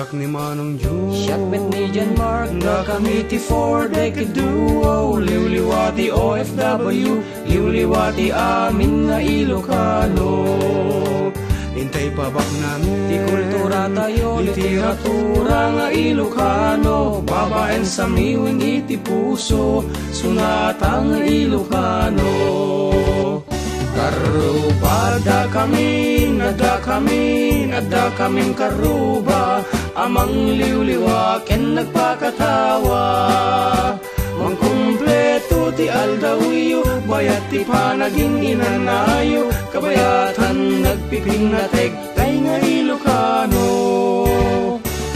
Siak ni Manong June, siak met ni John Mark, da kami ti four-decade duo. Liwliwati OFW, liwliwati amin nga Ilocano. Hintay pabak namin, ti kultura tayo, literatura nga Ilocano. Babaen sa miwing iti puso, sunata nga Ilocano. Karuba, da kamin karuba. Amang liwliwa, ken nagpakatawa. Mangkumpleto ti aldawiyo, bayat ti panaging inanayo. Kabayatan nagpiping na tegtay nga Ilocano.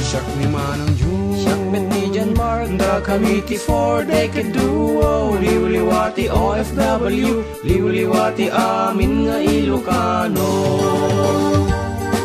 Siak ni Manong June, siak met ni John Mark, da kami ti four-decade duo. Liwliwati OFW, liwliwati amin nga Ilocano.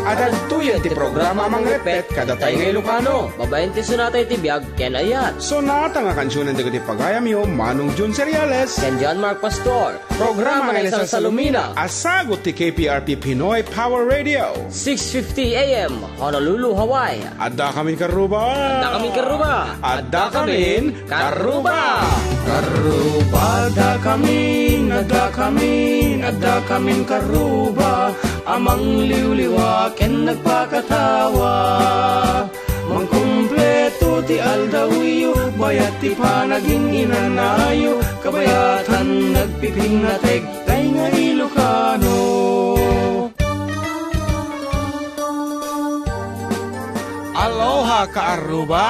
Adal tuyan ti programa mangrepet kada tayo nga Ilocano. babaen ti sunatay ti biag, ken ayat. Sonata nga kansyonan daga ti pagayam yo, Manong June Cereales. Ken John Mark Pastor. Programa nga isang Salumina. asagot ti KPRP Pinoy Power Radio. 6:50 AM, Honolulu, Hawaii. Adda kamin karuba. Adda kamin karuba. Adda kamin karuba. Karuba, da kamin karuba. Amang liwliwa, ken nagpakatawa. Mangkumpleto ti aldawiyo, bayat ti panaging inanayo. Kabayatan nagpiping na tegtay nga Ilocano. Aloha ka-aruba!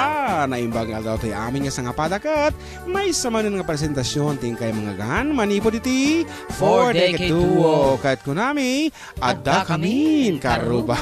Naimbagal daw tayo amin nga sa nga padakat. May samanin nga presentasyon tingkay mga gan. Manipod iti four-decade duo. Kahit ko nami, adda kamin ka-aruba.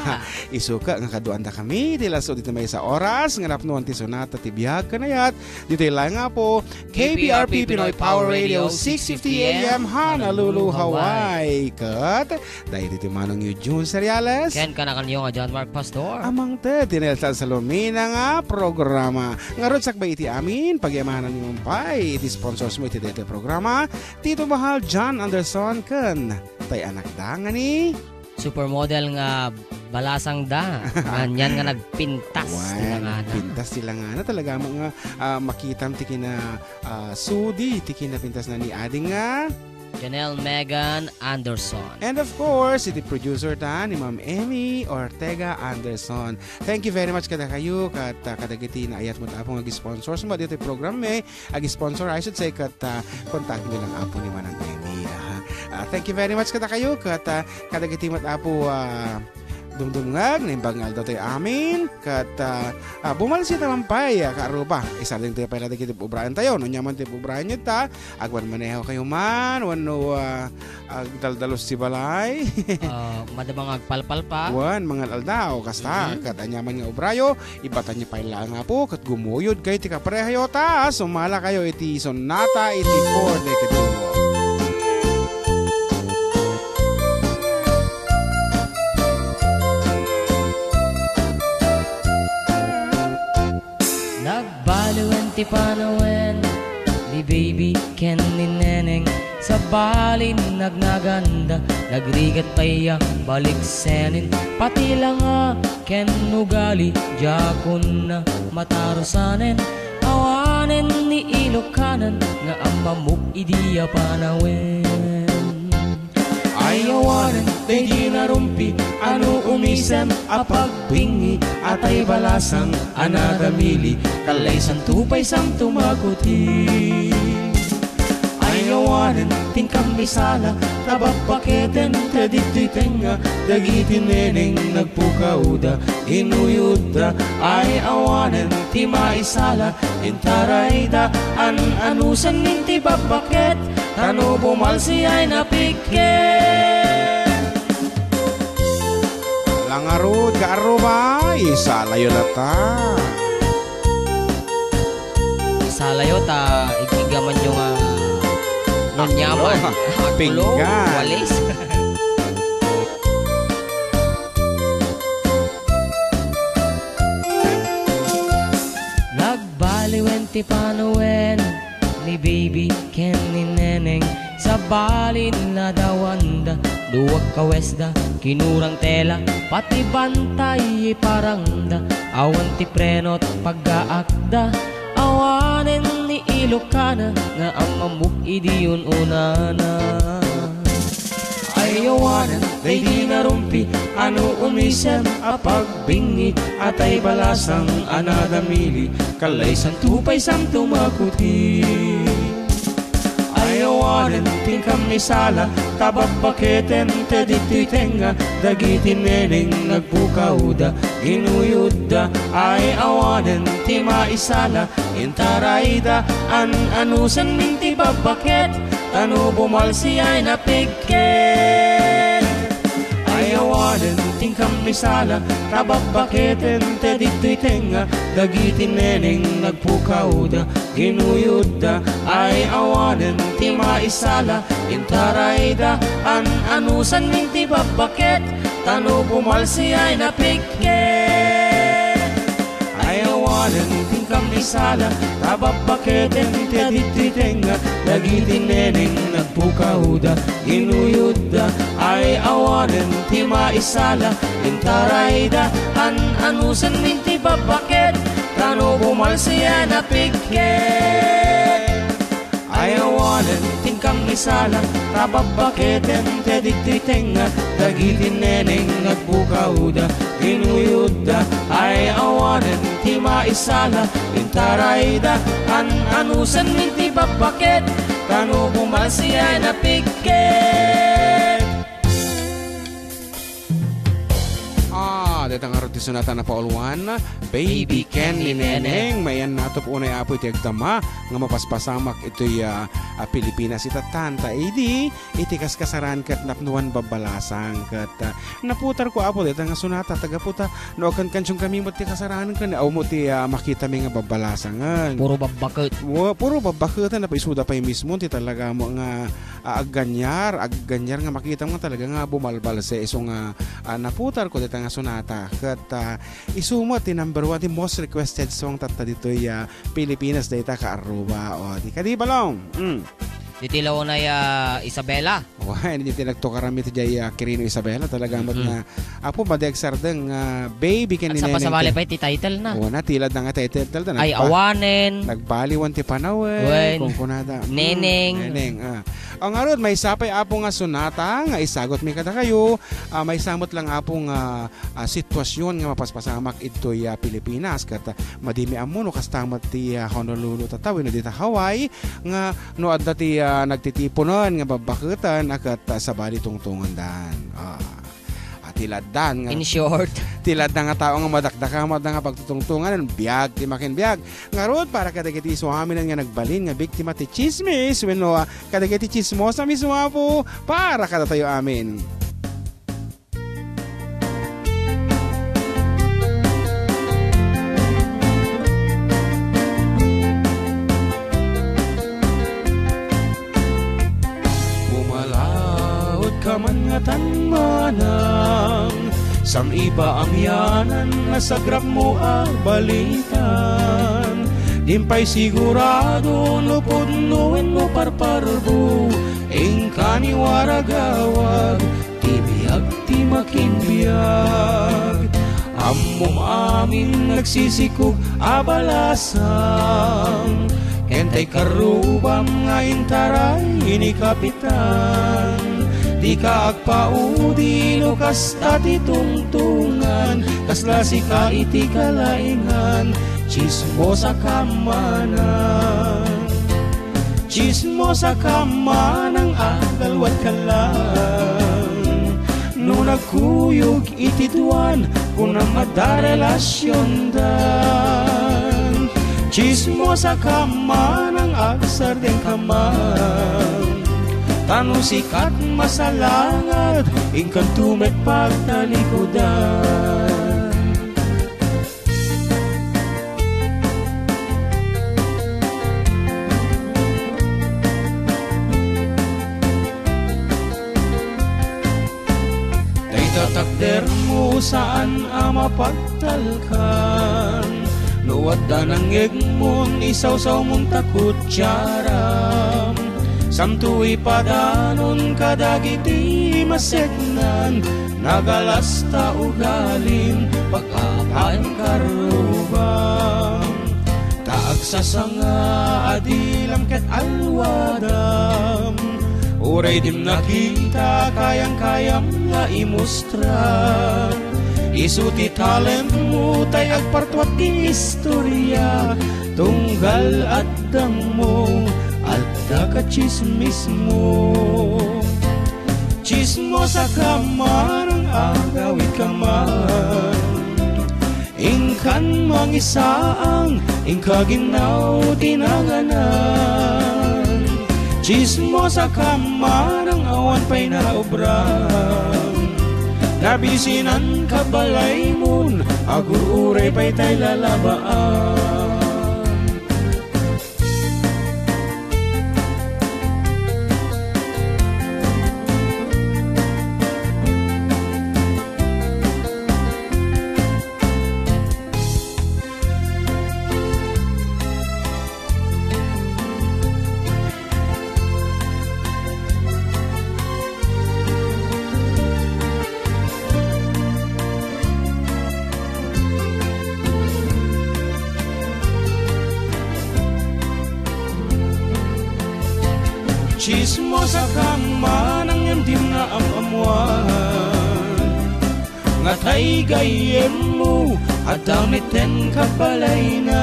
Isuka nga kaduan da kami. Tilaso dito may sa oras. Nga napnuan ti sonata ti biyag kanayat. Dito lang nga po, KPRP Pinoy Power Radio 650 AM Honolulu, Hawaii. Kat, dahil dito manong yung June Cereales. Ken kanakanyo nga John Mark Pastor. Amang te, tinelsan sa lumina nga programa. Ngarot sakbay iti amin, pagyamanan ni Mumpay, iti sponsors mo iti dete programa, Tito Mahal John Anderson ken tay anak da nga ni supermodel nga balasang da. Ganyan nga nagpintas. Pintas sila nga na talaga mga makitam ti kina Sudi, ti kina pintas na ni ading nga Janelle Megan Anderson. And of course, iti producer ta ni Ma'am Emmy Ortega Anderson. Thank you very much kada kayo kat kadagiti na ayat mo ta apong agi-sponsors mo dito program agi-sponsor I should say kat kontak niyo lang apo ni Manang Emmy. Thank you very much kada kayo kat kadagiti mo ta apo dumdumngag na imbangal daw tayo amin kat bumalisi naman pa'y kaaruba isa din tayo pala dikit ubrahan tayo no nyaman tayo ubrahan nyo ta agwan maneho kayo man wano agdaldalos si balay madamang agpalpal pa wan mga aldaw kasta kat anyaman nga ubrayo ibatan niya pala nga po kat gumuyod kayo tika parehayo ta sumala kayo iti sonata iti four-decade duo. Ti panawen ni baby ken ni neneng sa balin nagnaganda nagrigat paya balik senin pati lang ken nugali jakon na matarosanen awanen ni Ilocanan nga amamuk idiya panawen ayawanen day di narumpi ano umisem apagbingi atay balasang anagamili kalay santupay sang tumaguti ayawanen tingkang misala tabapaketen kadito'y tenga dagitin neneng nagpukauda inuyuda ay awanen ti maisala intarayda anusan ninti babaket tano bumalsi ay napiket langarod kaaruba isalayo lata isalayo ta ikigaman yung nonyaman pinggan walis nagbaliwen ti panawen ni baby ken ni neneng sa balin na dawanda duwag kawesda kinurang tela pati bantay parangda Awan ti preno't pag-aakda, awanen ni Ilocana, nga ang mamuk idiyon unana. Ay awanen, day di narumpi, ano umisem, apagbingit, atay balasang anadamili, kalay sang tupay sang tumakuti. Ayawanen, tingkam ni sala, tababaketen, tedito'y tenga, dagitin neneng nagpukauda, ginuyuda. Ay awanen, ti maisala, intarayda, anusan min ti babaket, tanu bumalsi ay napigket. Ayawanen, tingkam ni sala, tababaketen, tedito'y tenga, dagitin neneng nagpukauda, ginuyuda. Ay awanen, ti maisala, intarayda, anusan min ti babaket, tanu bumalsi ay napigket. Ay awanen, tingkam ni sala, tababaketen, tedito'y tenga, dagitin neneng nagpukauda, ginuyuda. Ay awanen, ti maisala, intarayda, anusan min ti babaket, tanu bumalsi ay napigket. Ay awanen, tingkam ni sala, tababaketen, tedito'y tenga, dagitin neneng nagpukauda, ginuyuda. Ay awanen, ti maisala, intarayda, anusan min ti babaket, tanu bumalsi ay napigket. Datang arot ti sunata na pauluan, Baby Ken ni Neneng, mayan natop unay apoy ti agdama, nga mapaspasamak ito'y Pilipinas itatanta, iti kaskasaran kat napnuan babalasang, kat naputar ko apo, datang nga sunata, tagaputa, no kan kansyong kami mo ti kasaran ka, o mo ti makita mi nga babalasangan. Puro babakit. Puro babakitan na paisuda pa yung mismo, ti talaga mo nga agganyar nga makita mo talaga nga bumalbalse, iso nga naputar ko datang nga sunata. Kat isumot ti number 1 ti most requested song tatta dito'y Pilipinas data ka Aruba o di kadibalong. Ditilaw na Isabela. Hindi tinagtukarami ti jay Quirino Isabela talaga nga apo madag sardeng Baby Ken ni Neneng. At sa pasawali pa ti title na. Na tilad na nga title na. Ay awanen. Nagbaliwan ti panawen. Kung kunada. Neneng. Ang arod may sapay apo nga sunata nga isagot mi kada kayo. May samot lang apong sitwasyon nga mapaspasamak ito'y Pilipinas kat madimi amuno kastamot ti Honolulu tatawin no dita Hawaii nga no adda ti nagtitiponon nga babakutan akat sa bali tungtungan dan. Tiladan nga. In short. Tilad na nga tao nga madakdakamad na nga pagtutungtungan biyag, ti makin biyag. Ngarod para kadagiti suaminan nga nagbalin nga biktima ti chismis wenno kadagiti chismosa mismo po para kada tayo amin. Kaman nga tanmanang sam iba ang yanan nga sagrap mo balitan dimpay sigurado lupod nuwen mo parparbo ing kaniwaragawag tibiyag ti makinbiyag ammom amin nagsisikog abalasang kentay karubam nga intaray ini kapitan di ka agpaudi no kasta ti tungtungan kasla si ka iti kalaingan chismosa kamanan chismosa kamanang agalwat kalang no nagkuyog iti duwan kung na madarelasyon dan chismosa kamanang agsardeng kaman tanong sikat masalangad ingkan tumet pagtalikodan day tatakder mo saan mapagtalkan nuwad da ng egmon isaw-saw mong takot tiyaram samtu'i padanon kadagiti maseknan nagalasta ugalin pagkapain karo sasanga adilam ket alwadam uray dim nakita kayang-kayam nga imustra isuti talent mo tay agpartwat ti istorya tunggal at dang mo at ka chismis mo chismo sa kamarang agawit kaman ingkan mangisaang ingkaginaw tinanganan chismo sa kamarang awan pa'y naobran nabisinan kabalay mun agururay pa'y tay lalabaan chismo sa kama ng yandim na amamuan ngatay gayem mo at damiten kabalaynan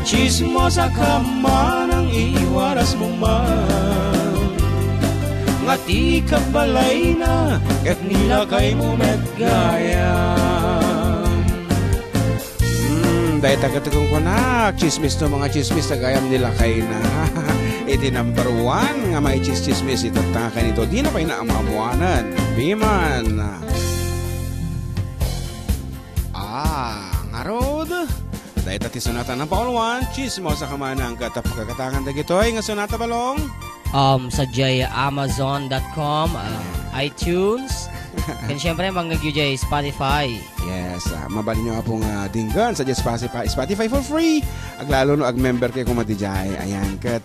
chismo sa kama ng iwaras mo man ngati kabalay na ket nilakay mo met gayam dahil tagatagong ko na chismis to mga chismis na gayam nilakay na iti number 1 nga may chismis ito tanga nito di na pa inaamamuanan biman ngarod dahil tati sunata ng pauluan chismo sa kamanang katapagkakatangan dagitoy nga sunata balong sa Amazon.com iTunes and syempre mag-nag-UJ Spotify. Yes, mabali nyo nga pong dinggan sa Spotify for free. Aglalo no ag-member kayo kung matijay. Ayan, kat...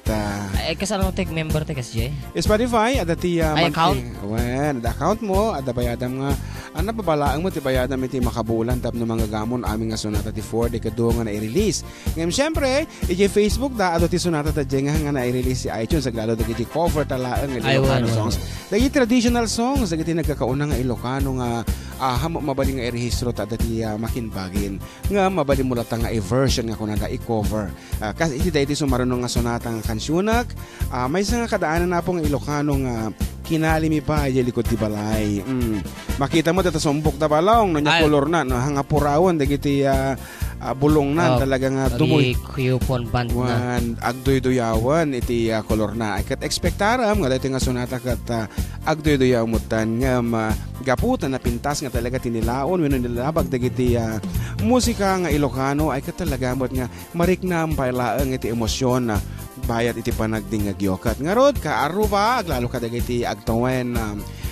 kasano take member te kasi Spotify, adati... account? Wen, account mo, adabayadam nga... napabalaang mo, tibayadam iti makabulan tap ng mga gamon aming nga sonata ti 4 dekado nga na-release. Ngayon, syempre, iti Facebook da, adati sonata ta dyan nga na-release si iTunes. Aglalo da iti cover talaan nga Ilocano songs. Dagi traditional songs, dagi nagkakauna nga Ilocano nga mabali nga i-rehistro ta dati makinbagin nga mabali mo lata nga i-version nga kunada i-cover kasi iti dati sumarunong nga sonata nga kansyonak may isa nga kadaanan na po nga Ilocano nga kinalimi pa likod ti balay makita mo data sumbok da balong no nya kolor na no hanga purawon dagiti bulong na talaga nga dumoy kuyupon band na agdoy-doyawan iti kolor na kat ekspektaram nga dati nga sonata kat agdoy-doyamutan nga gaputan na pintas nga talaga tinilaon wenno nilabag dagiti musika nga Ilocano ay kat talaga mot nga mariknam pailaeng iti emosyon na bayat iti panagdingagyokat ngarod kaaruba aglalo ka dagiti agtawen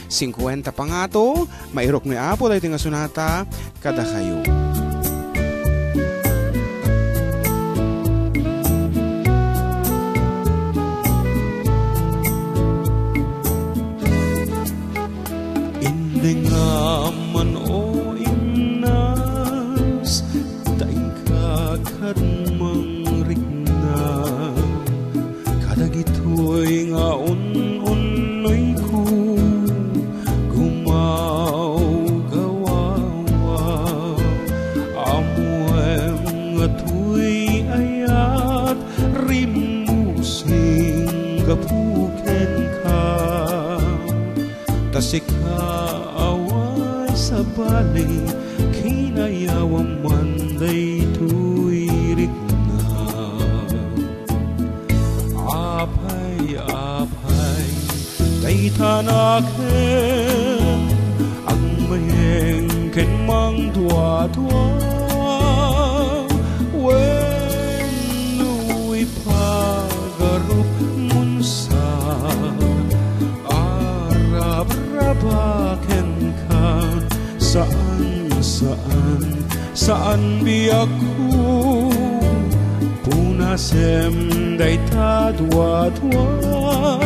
50 pangato mairok ni apo dagiti nga sonata kada kayo. Dengaman o inas daing kakad mangrigna kadagitoy nga un-unoy ko gumaw gawawa amuem nga tuy ayat rimusing gapuken ka tasik sa bali kinayawang manday tuwirik na apay day tanaken ang mayeng ken mang dua-dua wenno ipagarup munsa arab-rabaken saan biyak ko punasem day tadwa-dwa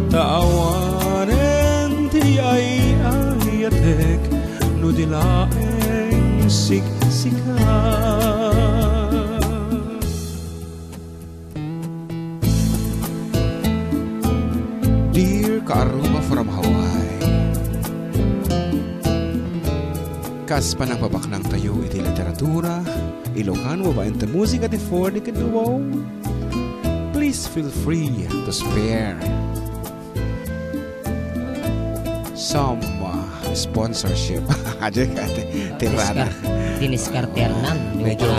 taawanen ti ay ayatek no dilaeng siksikan from Hawaii. Kas panagpabaknang tayo iti literatura, Ilocano ba iti musika ti for ni kaduwaw? Please feel free to spare some sponsorship. Adyo ka, tirana. Diniskarternan. Medyo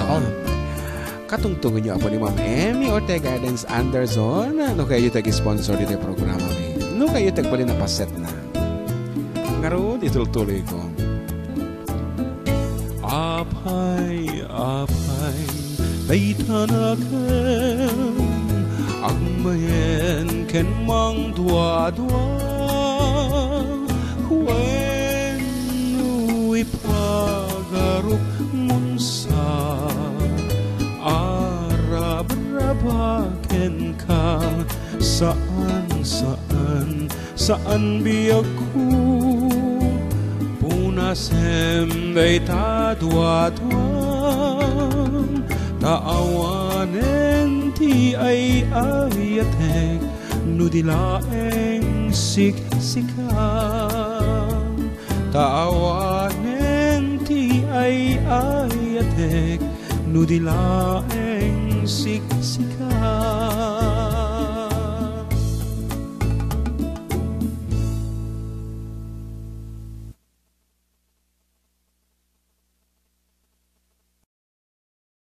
katungtungan nyo ako ni Ma'am Emmy Ortega Dance Anderson. No kayo tag-sponsor dito yung programa mi. No kayo tagpali na paset na. Ngaroon, ituloy ko. Apay, apay, daytanaken, agmayen ken mang dua-dua, huwenu ipagaruk munsa, arab-rabaken ka, saan biyagku, punasem dayta dua-duam, taawanen ti ay ayatek, nudilaeng siksika. Taawanen ti ay ayatek, nudilaeng siksika.